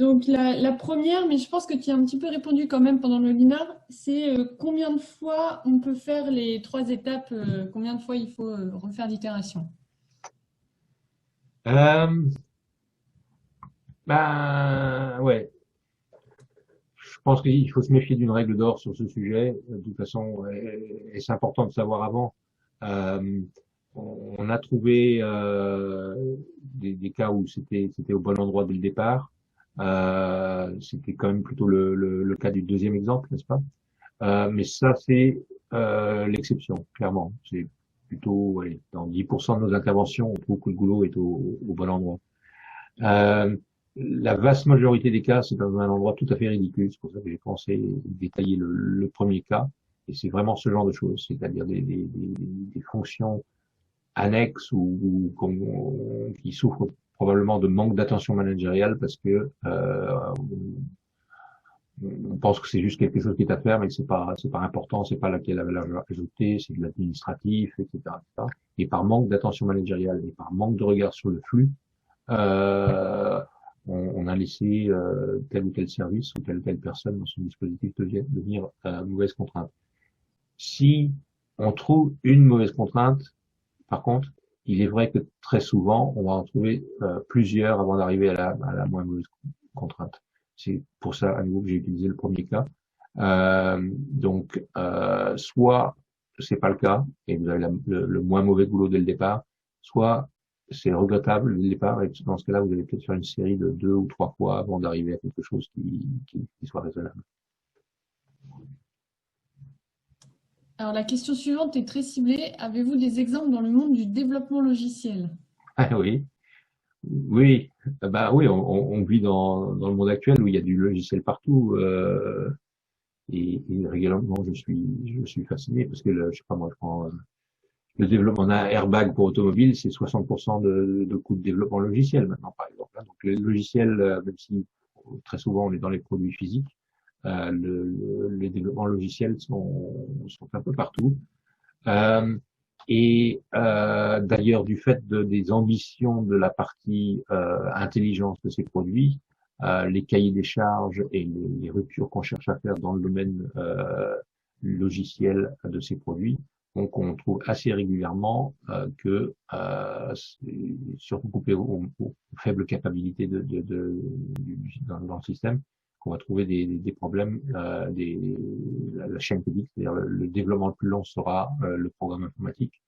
Donc la première, mais je pense que tu as un petit peu répondu quand même pendant le webinar, c'est combien de fois on peut faire les trois étapes, combien de fois il faut refaire l'itération. Euh, Ben ouais, je pense qu'il faut se méfier d'une règle d'or sur ce sujet. De toute façon, et c'est important de savoir avant. Euh, on a trouvé des cas où c'était au bon endroit dès le départ. C'était quand même plutôt le cas du deuxième exemple, n'est-ce pas? Mais ça, c'est l'exception, clairement. C'est plutôt, ouais, dans 10% de nos interventions, on trouve que le goulot est au bon endroit. Euh, la vaste majorité des cas, c'est dans un endroit tout à fait ridicule. C'est pour ça que j'ai pensé détailler le premier cas. Et c'est vraiment ce genre de choses, c'est-à-dire des fonctions annexes qui souffrent probablement de manque d'attention managériale parce que on pense que c'est juste quelque chose qui est à faire, mais que c'est pas important, c'est pas la valeur ajoutée, c'est de l'administratif, etc., etc. Et par manque d'attention managériale et par manque de regard sur le flux, euh, on a laissé tel ou tel service ou telle ou telle personne dans son dispositif devenir mauvaise contrainte. Si on trouve une mauvaise contrainte, par contre, il est vrai que très souvent, on va en trouver plusieurs avant d'arriver à la moins mauvaise contrainte. C'est pour ça, à nouveau, que j'ai utilisé le premier cas. Soit c'est pas le cas et vous avez le moins mauvais boulot dès le départ, soit c'est regrettable dès le départ et dans ce cas-là, vous allez peut-être faire une série de 2 ou 3 fois avant d'arriver à quelque chose qui soit raisonnable. Alors la question suivante est très ciblée. Avez-vous des exemples dans le monde du développement logiciel? Ah oui, oui, bah oui, on vit dans le monde actuel où il y a du logiciel partout. Et régulièrement, je suis fasciné parce que je sais pas moi, je prends le développement d'un airbag pour automobile, c'est 60% de coût de développement logiciel maintenant, par exemple, hein. Donc les logiciels, même si très souvent on est dans les produits physiques, les développements logiciels sont un peu partout. Euh, D'ailleurs, du fait des ambitions de la partie intelligence de ces produits, les cahiers des charges et les ruptures qu'on cherche à faire dans le domaine logiciel de ces produits, donc on trouve assez régulièrement que c'est surtout coupé aux faibles capacités dans le système, qu'on va trouver des problèmes, la chaîne pédique, c'est-à-dire le développement le plus long sera le programme informatique,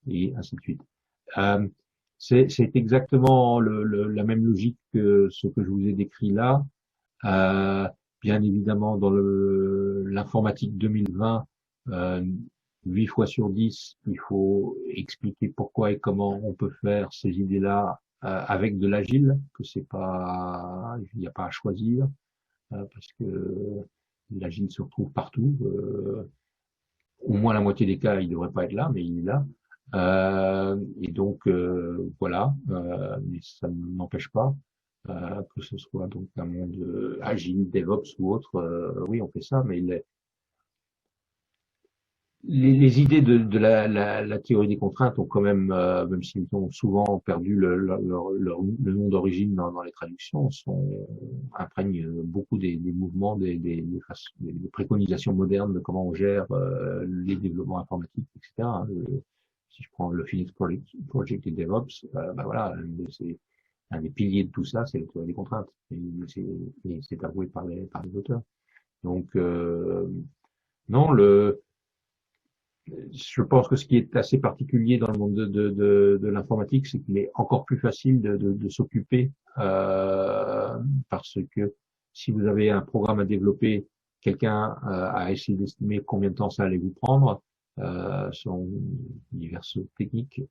et ainsi de suite. Euh, c'est exactement la même logique que ce que je vous ai décrit là. Euh, Bien évidemment, dans l'informatique 2020, euh, 8 fois sur 10, il faut expliquer pourquoi et comment on peut faire ces idées-là avec de l'agile, que c'est pas, il n'y a pas à choisir, parce que l'agile se retrouve partout. Au moins la moitié des cas, il devrait pas être là, mais il est là. Et donc voilà, mais ça ne m'empêche pas que ce soit donc un monde agile, DevOps ou autre. Oui, on fait ça, mais les idées de la théorie des contraintes ont quand même, même s'ils ont souvent perdu le nom d'origine dans les traductions, imprègnent beaucoup des mouvements, des préconisations modernes de comment on gère les développements informatiques, etc. Si je prends le Phoenix Project et DevOps, ben voilà, c'est un des piliers de tout ça, c'est la théorie des contraintes. Et c'est avoué par les auteurs. Donc, non, je pense que ce qui est assez particulier dans le monde de l'informatique, c'est qu'il est encore plus facile de s'occuper parce que si vous avez un programme à développer, quelqu'un a essayé d'estimer combien de temps ça allait vous prendre, selon diverses techniques.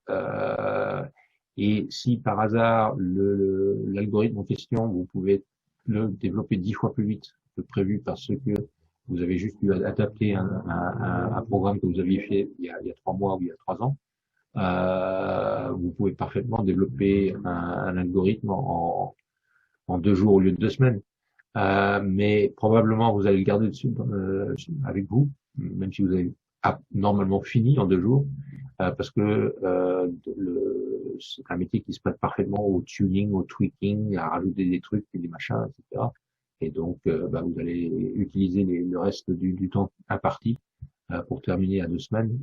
Et si par hasard l'algorithme en question, vous pouvez le développer 10 fois plus vite que prévu parce que vous avez juste dû adapter un programme que vous aviez fait il y a 3 mois ou il y a 3 ans. Vous pouvez parfaitement développer un algorithme en 2 jours au lieu de 2 semaines. Mais probablement vous allez le garder dessus avec vous, même si vous avez normalement fini en 2 jours, parce que c'est un métier qui se prête parfaitement au tuning, au tweaking, à rajouter des trucs et des machins, etc. Et donc, vous allez utiliser le reste du temps imparti pour terminer à 2 semaines.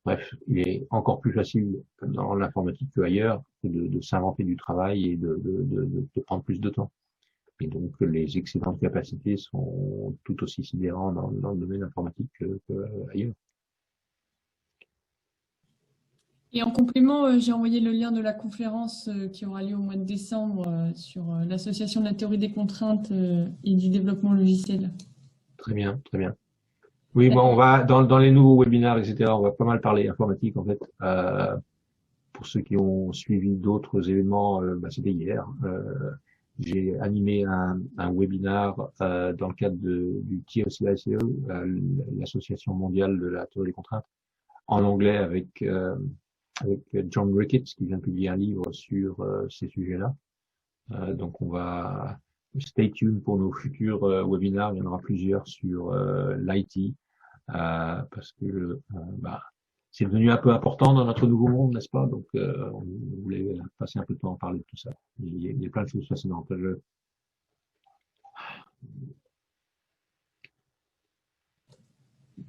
Bref, il est encore plus facile dans l'informatique qu'ailleurs de s'inventer du travail et de prendre plus de temps. Et donc, les excédents de capacité sont tout aussi sidérants dans le domaine informatique qu'ailleurs. Et en complément, j'ai envoyé le lien de la conférence qui aura lieu au mois de décembre sur l'association de la théorie des contraintes et du développement logiciel. Très bien, très bien. Oui, bon, on va dans les nouveaux webinaires, etc. On va pas mal parler informatique en fait. Pour ceux qui ont suivi d'autres événements, c'était hier. J'ai animé un webinar dans le cadre du TOCICE, l'association mondiale de la théorie des contraintes, en anglais avec John Ricketts qui vient de publier un livre sur ces sujets-là. Donc on va stay tuned pour nos futurs webinars. Il y en aura plusieurs sur l'IT parce que c'est devenu un peu important dans notre nouveau monde, n'est-ce pas? Donc on voulait passer un peu de temps à parler de tout ça. Il y a plein de choses fascinantes.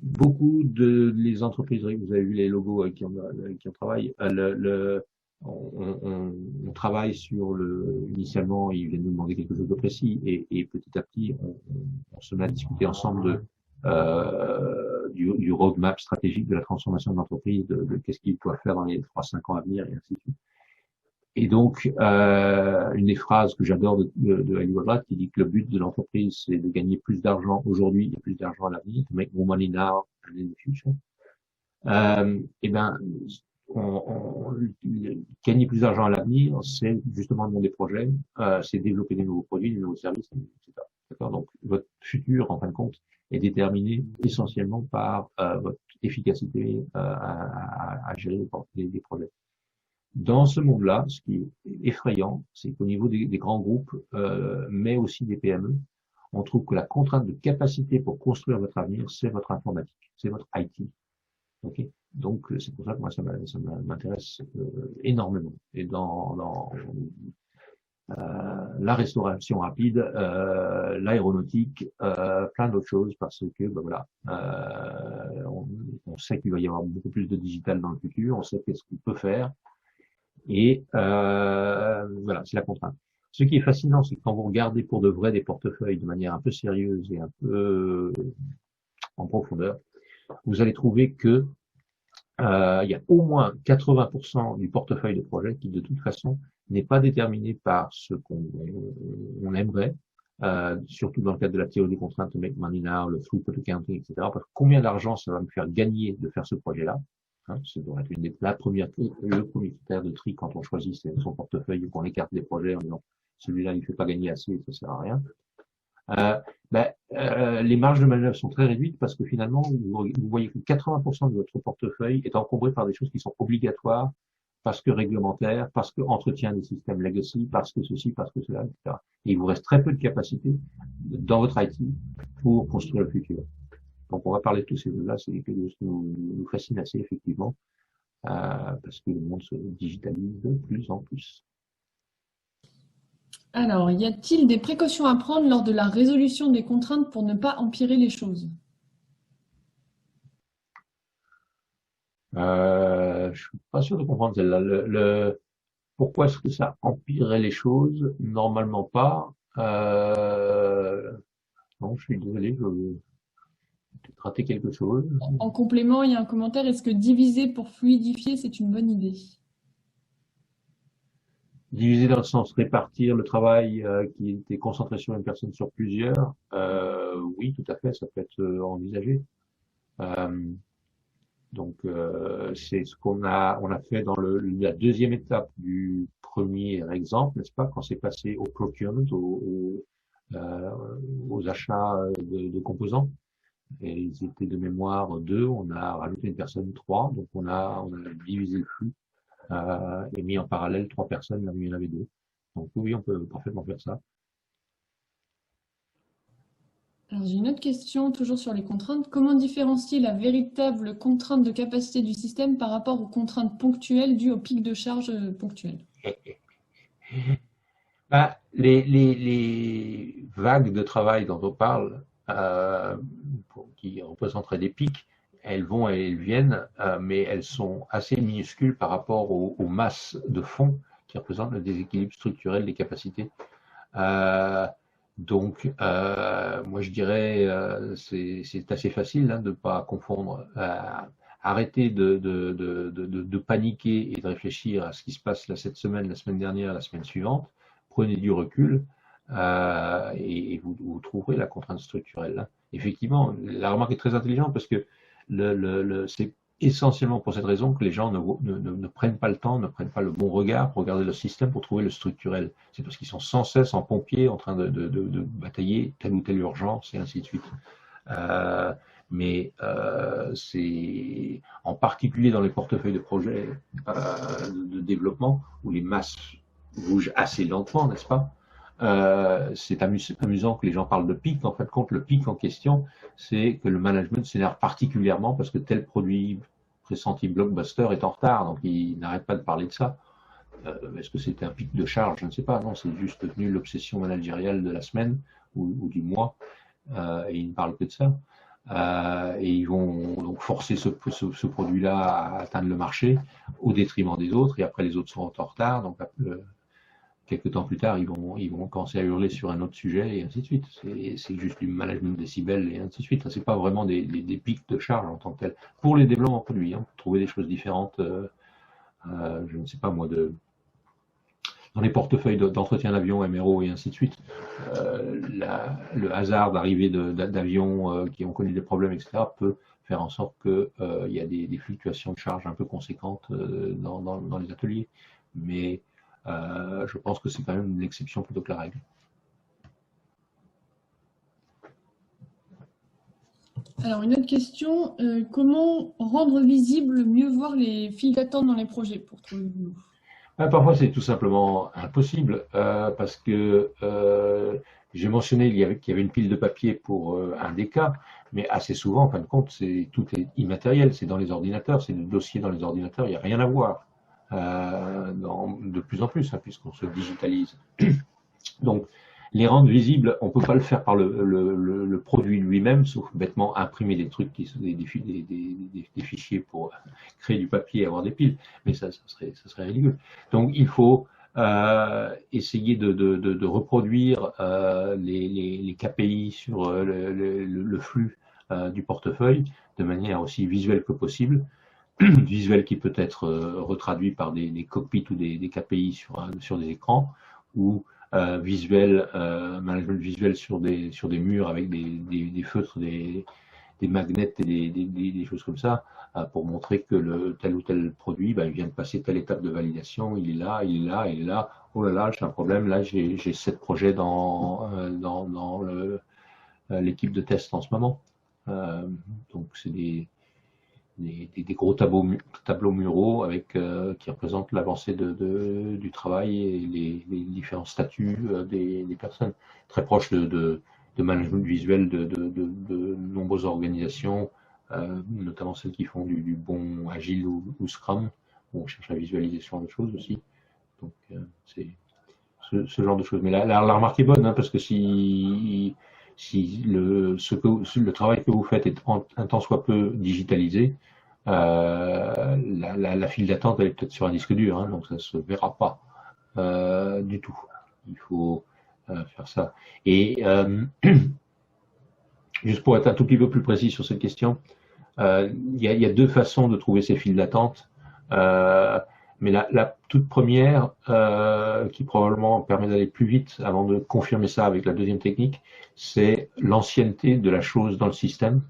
Beaucoup de les entreprises, vous avez vu les logos avec qui on travaille, on travaille sur initialement, ils viennent nous demander quelque chose de précis et petit à petit, on se met à discuter ensemble du roadmap stratégique de la transformation de l'entreprise, de qu'est-ce qu'il doit faire dans les 3-5 ans à venir et ainsi de suite. Et donc, une des phrases que j'adore de Ali Wadrad qui dit que le but de l'entreprise, c'est de gagner plus d'argent aujourd'hui et plus d'argent à l'avenir, to make more money now and in the future. Et ben, gagner plus d'argent à l'avenir, c'est justement le monde des projets, c'est développer des nouveaux produits, des nouveaux services, etc. D'accord. Donc, votre futur, en fin de compte, est déterminé essentiellement par votre efficacité à gérer des projets. Dans ce monde-là, ce qui est effrayant, c'est qu'au niveau des grands groupes, mais aussi des PME, on trouve que la contrainte de capacité pour construire votre avenir, c'est votre informatique, c'est votre IT. Okay. Donc c'est pour ça que moi ça m'intéresse énormément. Et dans la restauration rapide, l'aéronautique, plein d'autres choses parce que on sait qu'il va y avoir beaucoup plus de digital dans le futur, on sait qu'est-ce qu'on peut faire. Et voilà, c'est la contrainte. Ce qui est fascinant, c'est que quand vous regardez pour de vrai des portefeuilles de manière un peu sérieuse et un peu en profondeur, vous allez trouver que il y a au moins 80% du portefeuille de projet qui, de toute façon, n'est pas déterminé par ce qu'on aimerait, surtout dans le cadre de la théorie des contraintes, make money now, le throughput accounting, etc. Parce que combien d'argent ça va me faire gagner de faire ce projet-là? Ça doit être le premier critère de tri quand on choisit son portefeuille et qu'on écarte des projets en disant celui-là il fait pas gagner assez, ça sert à rien. Les marges de manœuvre sont très réduites parce que finalement vous voyez que 80% de votre portefeuille est encombré par des choses qui sont obligatoires parce que réglementaires, parce que entretien des systèmes legacy, parce que ceci, parce que cela, etc. Et il vous reste très peu de capacité dans votre IT pour construire le futur. Donc on va parler de tous ces choses-là, c'est quelque chose qui nous fascine assez effectivement, parce que le monde se digitalise de plus en plus. Alors, y a-t-il des précautions à prendre lors de la résolution des contraintes pour ne pas empirer les choses? Je suis pas sûr de comprendre celle-là. Pourquoi est-ce que ça empirerait les choses? Normalement pas. Non, je suis désolé, j'ai peut-être raté quelque chose. En complément, il y a un commentaire. Est-ce que diviser pour fluidifier, c'est une bonne idée? Diviser dans le sens répartir le travail qui était concentré sur une personne sur plusieurs, oui, tout à fait, ça peut être envisagé. Donc c'est ce qu'on a fait dans la deuxième étape du premier exemple, n'est-ce pas, quand c'est passé au procurement, aux achats de composants. Et ils étaient de mémoire 2, on a rajouté une personne 3, donc on a divisé le flux et mis en parallèle 3 personnes là où il y en avait 2. Donc oui, on peut parfaitement faire ça. Alors, j'ai une autre question, toujours sur les contraintes. Comment différencier la véritable contrainte de capacité du système par rapport aux contraintes ponctuelles dues au pic de charge ponctuel? Bah, les vagues de travail dont on parle, qui représenteraient des pics, elles vont et elles viennent, mais elles sont assez minuscules par rapport aux masses de fond qui représentent le déséquilibre structurel des capacités. Euh, moi je dirais, c'est assez facile hein, de ne pas confondre. Arrêter de paniquer et de réfléchir à ce qui se passe là cette semaine, la semaine dernière, la semaine suivante. Prenez du recul et vous trouverez la contrainte structurelle. Là. Effectivement, la remarque est très intelligente parce que c'est essentiellement pour cette raison que les gens ne prennent pas le temps, ne prennent pas le bon regard pour regarder le système pour trouver le structurel. C'est parce qu'ils sont sans cesse en pompier en train de batailler telle ou telle urgence et ainsi de suite. Euh, c'est en particulier dans les portefeuilles de projets de développement où les masses bougent assez lentement, n'est-ce pas? C'est amusant que les gens parlent de pic. En fin de compte, le pic en question, c'est que le management s'énerve particulièrement parce que tel produit pressenti blockbuster est en retard, donc il n'arrête pas de parler de ça. Est-ce que c'était un pic de charge? Je ne sais pas. Non, c'est juste devenu l'obsession managériale de la semaine ou du mois, et ils ne parlent que de ça. Et ils vont donc forcer ce produit-là à atteindre le marché au détriment des autres, et après les autres sont en retard, donc quelques temps plus tard, ils vont commencer à hurler sur un autre sujet, et ainsi de suite. C'est juste du management décibels, et ainsi de suite. C'est pas vraiment des pics de charge en tant que tel. Pour les développements produits, hein, pour trouver des choses différentes, je ne sais pas moi, dans les portefeuilles d'entretien d'avion, MRO et ainsi de suite, le hasard d'arrivée d'avions qui ont connu des problèmes, etc., peut faire en sorte qu'il y a des fluctuations de charge un peu conséquentes dans les ateliers. Mais je pense que c'est quand même une exception plutôt que la règle. Alors, une autre question, comment rendre visible, mieux voir les files d'attente dans les projets pour trouver le boulot? Parfois, c'est tout simplement impossible parce que j'ai mentionné qu'il y avait une pile de papier pour un des cas, mais assez souvent, en fin de compte, tout est immatériel. C'est dans les ordinateurs, c'est des dossiers dans les ordinateurs, il n'y a rien à voir de plus en plus, hein, puisqu'on se digitalise. Donc, les rendre visibles, on ne peut pas le faire par le produit lui-même, sauf bêtement imprimer des trucs qui sont des fichiers pour créer du papier et avoir des piles. Mais ça serait ridicule. Donc, il faut essayer de reproduire les KPI sur le flux du portefeuille de manière aussi visuelle que possible. Visuel qui peut être retraduit par des cockpits ou des KPI sur des écrans, ou management visuel sur des murs avec des feutres, des magnets et des choses comme ça, pour montrer que tel ou tel produit, il vient de passer telle étape de validation, il est là, il est là, il est là, oh là là, j'ai un problème, là j'ai 7 projets dans l'équipe de test en ce moment. Donc c'est des gros tableaux muraux qui représentent l'avancée du travail et les différents statuts des personnes. Très proche de management visuel de nombreuses organisations, notamment celles qui font du bon Agile ou Scrum, où on cherche à visualiser ce genre de choses aussi. Donc c'est ce genre de choses. Mais la remarque est bonne, hein, parce que si le travail que vous faites est un tant soit peu digitalisé, la file d'attente elle est peut-être sur un disque dur, hein, donc ça se verra pas du tout. Il faut faire ça. Et juste pour être un tout petit peu plus précis sur cette question, il y a deux façons de trouver ces files d'attente. Mais la toute première, qui probablement permet d'aller plus vite avant de confirmer ça avec la deuxième technique, c'est l'ancienneté de la chose dans le système.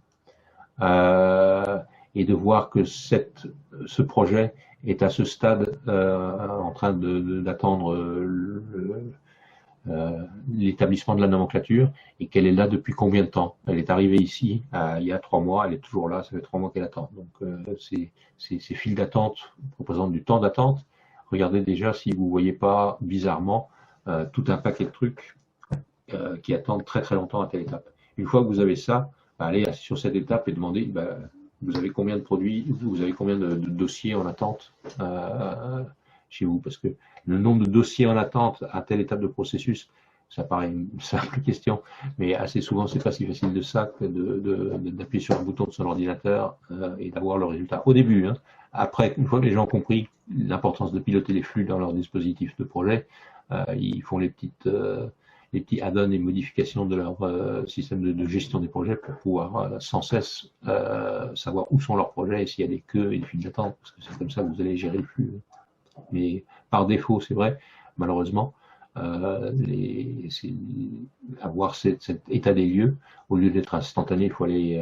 Et de voir que ce projet est à ce stade en train d'attendre l'établissement de la nomenclature, et qu'elle est là depuis combien de temps. Elle est arrivée ici il y a 3 mois, elle est toujours là, ça fait 3 mois qu'elle attend. Donc ces files d'attente représentent du temps d'attente. Regardez déjà si vous ne voyez pas bizarrement tout un paquet de trucs qui attendent très très longtemps à telle étape. Une fois que vous avez ça, allez sur cette étape et demandez, vous avez combien de produits, vous avez combien de dossiers en attente chez vous, parce que le nombre de dossiers en attente à telle étape de processus, ça paraît une simple question, mais assez souvent c'est pas si facile de ça que d'appuyer sur un bouton de son ordinateur et d'avoir le résultat au début. Hein. Après, une fois que les gens ont compris l'importance de piloter les flux dans leur dispositif de projet, ils font les petits add-ons et modifications de leur système de gestion des projets pour pouvoir sans cesse savoir où sont leurs projets et s'il y a des queues et des files d'attente, parce que c'est comme ça que vous allez gérer le flux. Mais par défaut, c'est vrai, malheureusement, avoir cet état des lieux, au lieu d'être instantané, il faut aller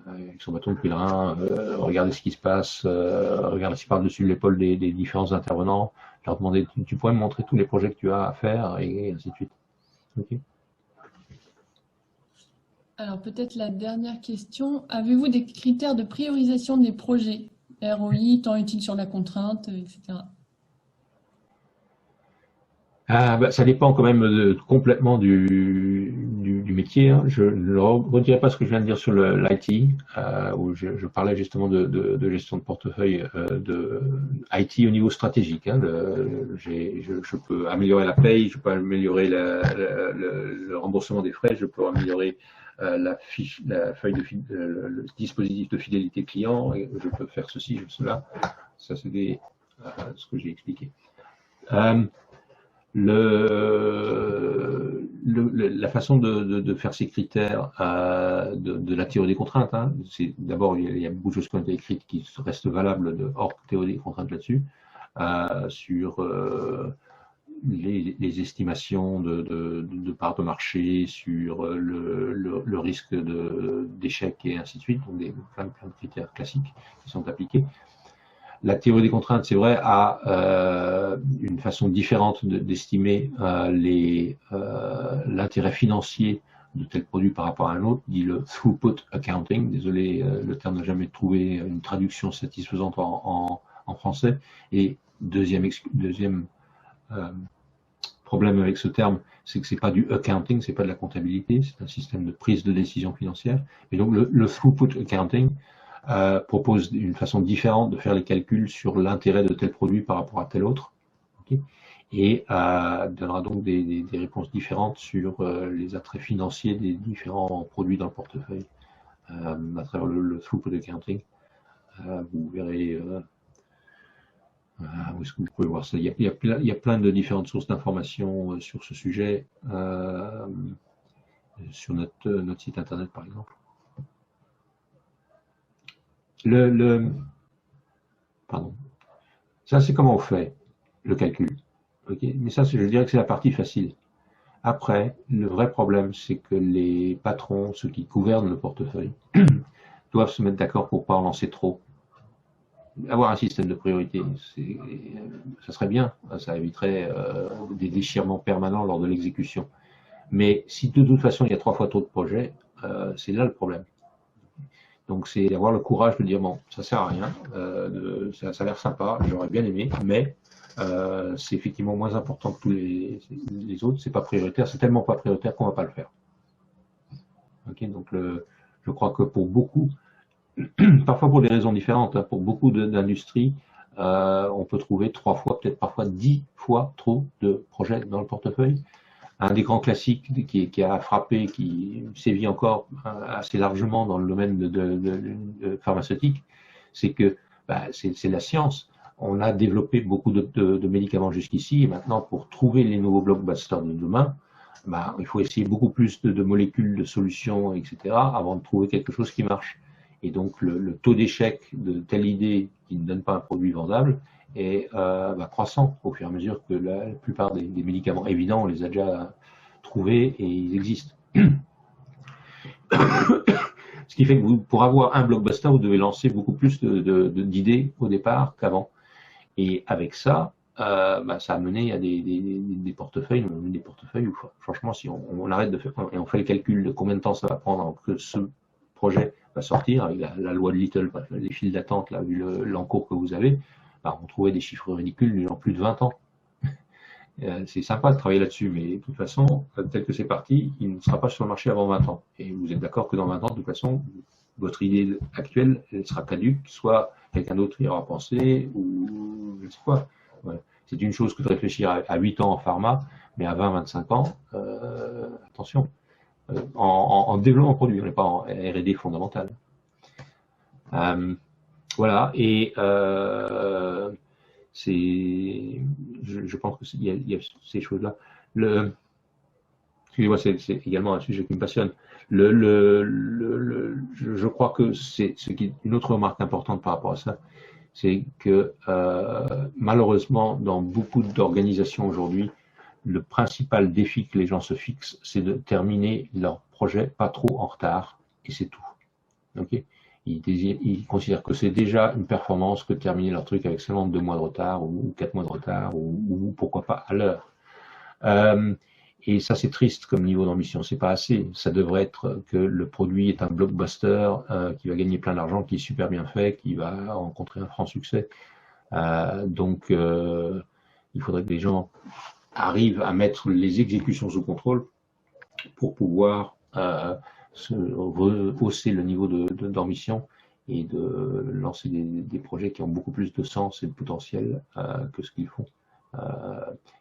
avec son bâton de pèlerin, regarder ce qui se passe, regarder si par-dessus l'épaule des différents intervenants, leur demander, tu pourrais me montrer tous les projets que tu as à faire, et ainsi de suite. Okay. Alors peut-être la dernière question, avez-vous des critères de priorisation des projets, ROI, temps utile sur la contrainte, etc. Ça dépend quand même complètement du métier. Hein. Je ne redirai pas ce que je viens de dire sur l'IT, où je parlais justement de gestion de portefeuille de IT au niveau stratégique. Hein. Je peux améliorer la paye, je peux améliorer le remboursement des frais, je peux améliorer la feuille le dispositif de fidélité client, et je peux faire ceci, cela. Ça, c'est ce que j'ai expliqué. La façon de faire ces critères de la théorie des contraintes, hein, c'est d'abord il y a beaucoup de choses qui ont été écrites qui restent valables hors théorie des contraintes là-dessus, sur les estimations de parts de marché, sur le risque d'échec et ainsi de suite, donc plein de critères classiques qui sont appliqués. La théorie des contraintes, c'est vrai, a une façon différente d'estimer l'intérêt financier de tel produit par rapport à un autre, dit le throughput accounting. Désolé, le terme n'a jamais trouvé une traduction satisfaisante en français. Et deuxième problème avec ce terme, c'est que c'est pas du accounting, c'est pas de la comptabilité, c'est un système de prise de décision financière. Et donc le throughput accounting propose une façon différente de faire les calculs sur l'intérêt de tel produit par rapport à tel autre, okay, et donnera donc des réponses différentes sur les attraits financiers des différents produits dans le portefeuille à travers le throughput accounting. Vous verrez où est-ce que vous pouvez voir ça. Il y a plein de différentes sources d'informations sur ce sujet sur notre site internet par exemple. Pardon. Ça, c'est comment on fait le calcul. Okay, mais ça, je dirais que c'est la partie facile. Après, le vrai problème, c'est que les patrons, ceux qui gouvernent le portefeuille, doivent se mettre d'accord pour pas en lancer trop. Avoir un système de priorité, ça serait bien. Ça éviterait des déchirements permanents lors de l'exécution. Mais si de toute façon, il y a 3 fois trop de projets, c'est là le problème. Donc c'est avoir le courage de dire bon, ça sert à rien, ça a l'air sympa, j'aurais bien aimé, mais c'est effectivement moins important que tous les autres, c'est pas prioritaire, c'est tellement pas prioritaire qu'on va pas le faire. Ok, donc je crois que pour beaucoup, parfois pour des raisons différentes, hein, pour beaucoup d'industries, on peut trouver 3 fois, peut-être parfois 10 fois trop de projets dans le portefeuille. Un des grands classiques qui a frappé, qui sévit encore assez largement dans le domaine de pharmaceutique, c'est que c'est la science. On a développé beaucoup de médicaments jusqu'ici, et maintenant pour trouver les nouveaux blockbusters de demain, il faut essayer beaucoup plus de molécules, de solutions, etc., avant de trouver quelque chose qui marche. Et donc le taux d'échec de telle idée qui ne donne pas un produit vendable est croissant au fur et à mesure que la plupart des médicaments évidents, on les a déjà trouvés et ils existent. Ce qui fait que pour avoir un blockbuster, vous devez lancer beaucoup plus d'idées au départ qu'avant. Et avec ça, ça a mené à des portefeuilles où franchement, si on arrête de faire et on fait le calcul de combien de temps ça va prendre avant que ce projet va sortir, avec la loi de Little, les files d'attente, là, vu l'encours que vous avez, on trouvait des chiffres ridicules, genre plus de 20 ans. C'est sympa de travailler là-dessus, mais de toute façon, tel que c'est parti, il ne sera pas sur le marché avant 20 ans. Et vous êtes d'accord que dans 20 ans, de toute façon, votre idée actuelle elle sera caduque, soit quelqu'un d'autre y aura pensé, ou je ne sais quoi. Voilà. C'est une chose que de réfléchir à 8 ans en pharma, mais à 20-25 ans, attention, en développement produit, on n'est pas en R&D fondamental. Voilà, et je pense qu'il y a ces choses-là. Excusez-moi, c'est également un sujet qui me passionne. Je crois que c'est une autre remarque importante par rapport à ça, c'est que malheureusement, dans beaucoup d'organisations aujourd'hui, le principal défi que les gens se fixent, c'est de terminer leur projet pas trop en retard, et c'est tout. Okay, ils considèrent que c'est déjà une performance que de terminer leur truc avec seulement 2 mois de retard ou 4 mois de retard ou pourquoi pas à l'heure. Et ça, c'est triste comme niveau d'ambition. C'est pas assez. Ça devrait être que le produit est un blockbuster qui va gagner plein d'argent, qui est super bien fait, qui va rencontrer un franc succès. Donc, il faudrait que les gens arrivent à mettre les exécutions sous contrôle pour pouvoir rehausser le niveau d'ambition et de lancer des projets qui ont beaucoup plus de sens et de potentiel que ce qu'ils font.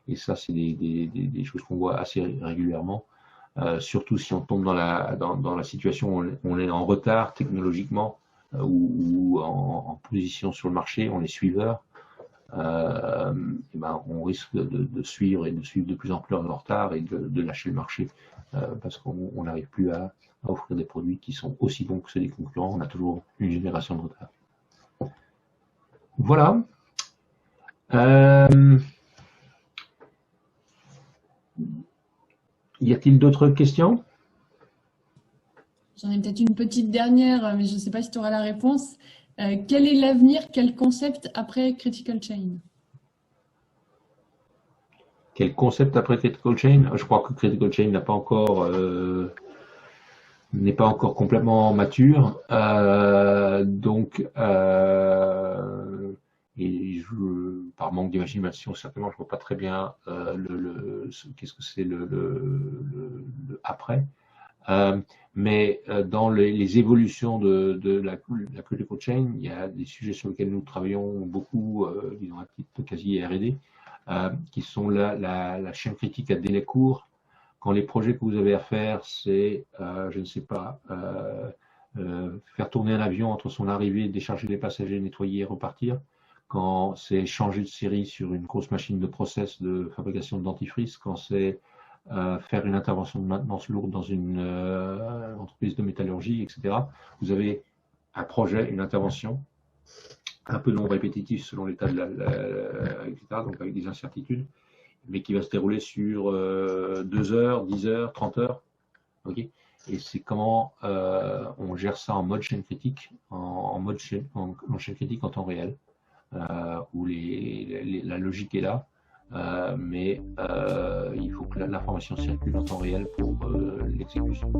Et ça, c'est des choses qu'on voit assez régulièrement, surtout si on tombe dans la situation où on est en retard technologiquement ou en position sur le marché, on est suiveur. Et ben, on risque de suivre de plus en plus en retard et de lâcher le marché parce qu'on n'arrive plus à offrir des produits qui sont aussi bons que ceux des concurrents. On a toujours une génération de retard. Voilà. Y a-t-il d'autres questions? J'en ai peut-être une petite dernière, mais je ne sais pas si tu auras la réponse. Quel est l'avenir, quel concept après Critical Chain? Quel concept après Critical Chain? Je crois que Critical Chain n'est pas encore complètement mature. Et par manque d'imagination, certainement, je ne vois pas très bien qu'est-ce que c'est le après. Mais dans les évolutions de la Critical Chain, il y a des sujets sur lesquels nous travaillons beaucoup, disons à titre quasi R&D, qui sont la chaîne critique à délai court. Quand les projets que vous avez à faire, c'est, je ne sais pas, faire tourner un avion entre son arrivée, décharger les passagers, nettoyer et repartir. Quand c'est changer de série sur une grosse machine de process de fabrication de dentifrice, quand c'est faire une intervention de maintenance lourde dans une entreprise de métallurgie, etc. Vous avez un projet, une intervention, un peu non répétitif selon l'état etc., donc avec des incertitudes, mais qui va se dérouler sur 2 heures, 10 heures, 30 heures. Okay, et c'est comment on gère ça en mode chaîne critique, en chaîne critique en temps réel, où la logique est là. Mais il faut que l'information circule en temps réel pour l'exécution.